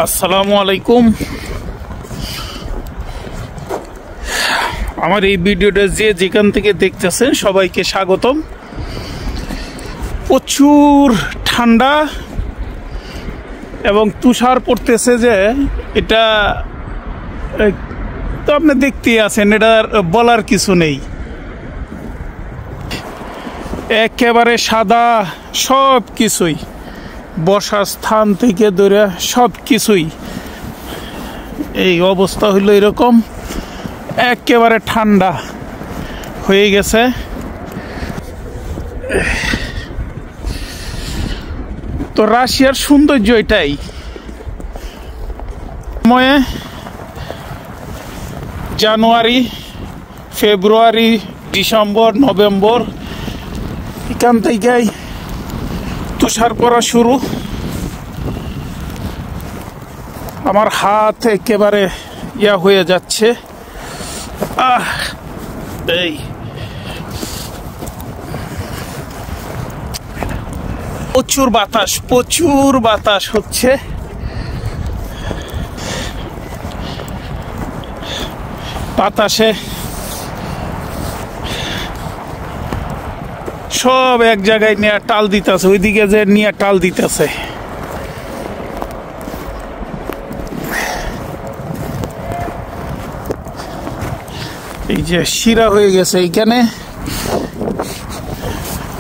আসসালামু আলাইকুম। আমার এই ভিডিওটা যেখান থেকে দেখতেছেন সবাইকে স্বাগতম। প্রচুর ঠান্ডা এবং তুষার পড়তেছে, যে এটা তো আপনি দেখতেই আছেন, এটার বলার কিছু নেই। একেবারে সাদা সব কিছুই, বসার স্থান থেকে ধরে সব কিছুই। এই অবস্থা হইল এরকম, একেবারে ঠান্ডা হয়ে গেছে। তো রাশিয়ার সৌন্দর্য এটাই। সময়ে জানুয়ারি, ফেব্রুয়ারি, ডিসেম্বর, নভেম্বর, এখান থেকেই তুষার পড়া শুরু। আমার হাত একেবারে ইয়া হয়ে যাচ্ছে। এই প্রচুর বাতাস হচ্ছে। বাতাসে সব এক জায়গায় নিয়ে টাল দিতেছে, ওইদিকে যে নিয়ে টাল দিতেছে। এই যে শিরা হয়ে গেছে, এইখানে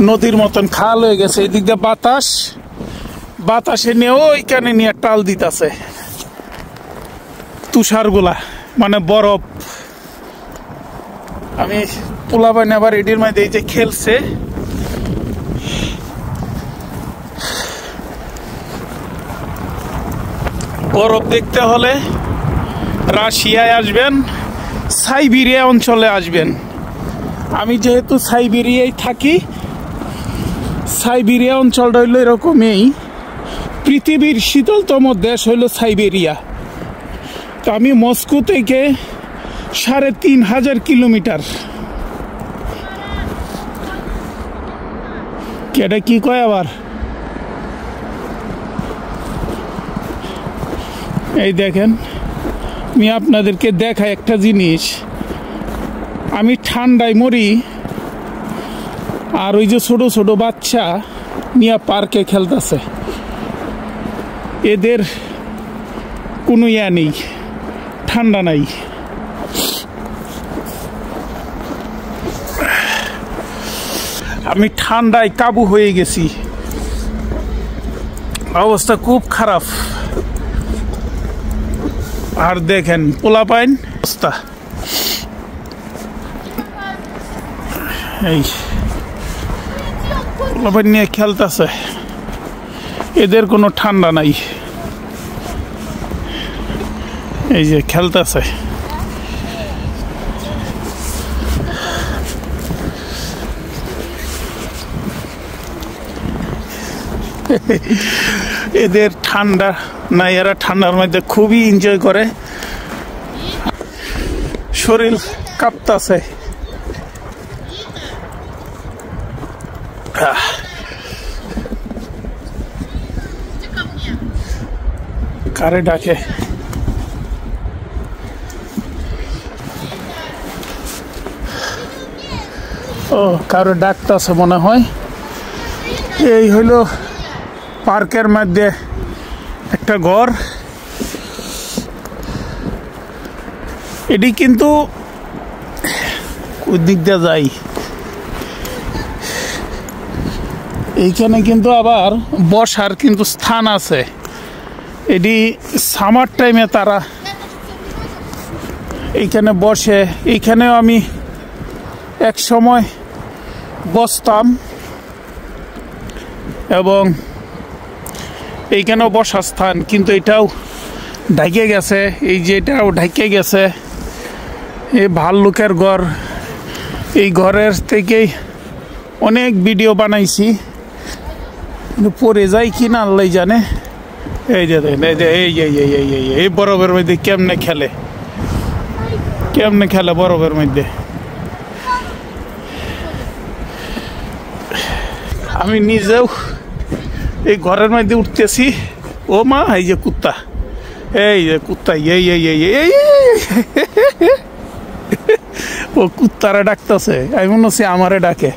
নদীর মতন খাল হয়ে গেছে। এই দিক দিয়ে বাতাসে নিয়ে ওইখানে নিয়ে টাল দিতেছে তুষারগুলা, মানে বরফ। আমি পোলাপাইন আবার এডির মধ্যে এই যে খেলছে। বরফ দেখতে হলে রাশিয়ায় আসবেন, সাইবেরিয়া অঞ্চলে আসবেন। আমি যেহেতু সাইবেরিয়ায় থাকি, সাইবেরিয়া অঞ্চলটা হইল এরকমই। পৃথিবীর শীতলতম দেশ হইল সাইবেরিয়া। তো আমি মস্কো থেকে ৩,৫০০ কিলোমিটার। এটা কি কয় আবার? এই দেখেন, আমি আপনাদেরকে দেখাই একটা জিনিস। আমি ঠান্ডায় মরি, আর ওই যে ছোট ছোট বাচ্চা নিয়ে পার্কে খেলতেছে। এদের কোনো ইয়া নেই, ঠান্ডা নাই। আমি ঠান্ডায় কাবু হয়ে গেছি, অবস্থা খুব খারাপ। আর দেখেন পোলাপাইন অবস্থা, এই পোলাপাইন নিয়ে খেলতেছে। এদের কোনো ঠান্ডা নাই, এই যে খেলতেছে। এদের ঠান্ডা নাই, এরা ঠান্ডার মধ্যে খুবই এনজয় করে। শরীর কাঁপতাছে। কারে ডাকে? ও, কারো ডাকতেছে মনে হয়। এই হইল পার্কের মধ্যে একটা ঘর। এটি কিন্তু ওই দিক দিয়ে যাই, এইখানে কিন্তু আবার বসার কিন্তু স্থান আছে। এটি সামার টাইমে তারা এইখানে বসে। এইখানেও আমি এক সময় বসতাম, এবং এইখানেও বসার স্থান, কিন্তু এটাও ঢাকে গেছে। এই যে এটাও ঢাকে গেছে। এই ভাল্লুকের ঘর, এই ঘরের থেকেই অনেক ভিডিও বানাইছি, কিন্তু পরে যাই কি না আল্লাহ জানে। এই যে দেখেন, এই যে এই বরফের মধ্যে কেমনে খেলে বরফের মধ্যে। আমি নিজেও এই ঘরের মধ্যে উঠতেছি। ও মা, এই যে কুত্তা, এই যে কুত্তা এই ও কুত্তারা ডাকতেছে, আমি মনে হচ্ছে আমারে ডাকে।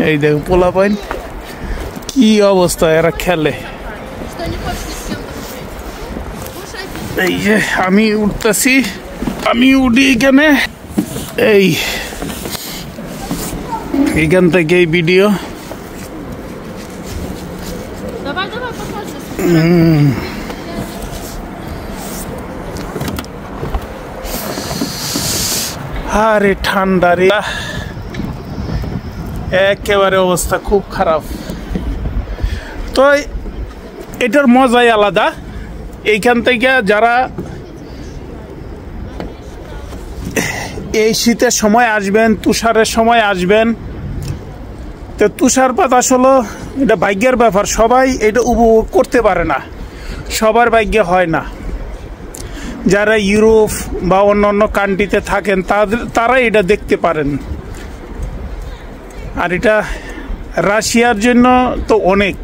এই দেখ পোলা পাইন কি অবস্থা, এরা খেলে। এই যে আমি উঠতেছি, আমি উঠি এখানে, এইখান থেকে এই ভিডিও। আরে ঠান্ডা রে, একেবারে অবস্থা খুব খারাপ। তো এটার মজাই আলাদা। এইখান থেকে যারা এই শীতের সময় আসবেন, তুষারের সময় আসবেন, তো তুষারপাত আসলে এটা ভাগ্যের ব্যাপার। সবাই এটা উপভোগ করতে পারে না, সবার ভাগ্যে হয় না। যারা ইউরোপ বা অন্য কান্ট্রিতে থাকেন তারা এটা দেখতে পারেন। আর এটা রাশিয়ার জন্য তো অনেক।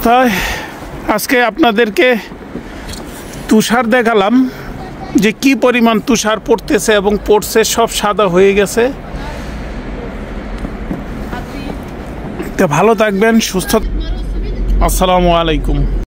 তাই আজকে আপনাদেরকে তুষার দেখালাম, যে কি পরিমাণ তুষার পড়তেছে এবং পড়ছে, সব সাদা হয়ে গেছে। তো ভালো থাকবেন, সুস্থ। আসসালামু আলাইকুম।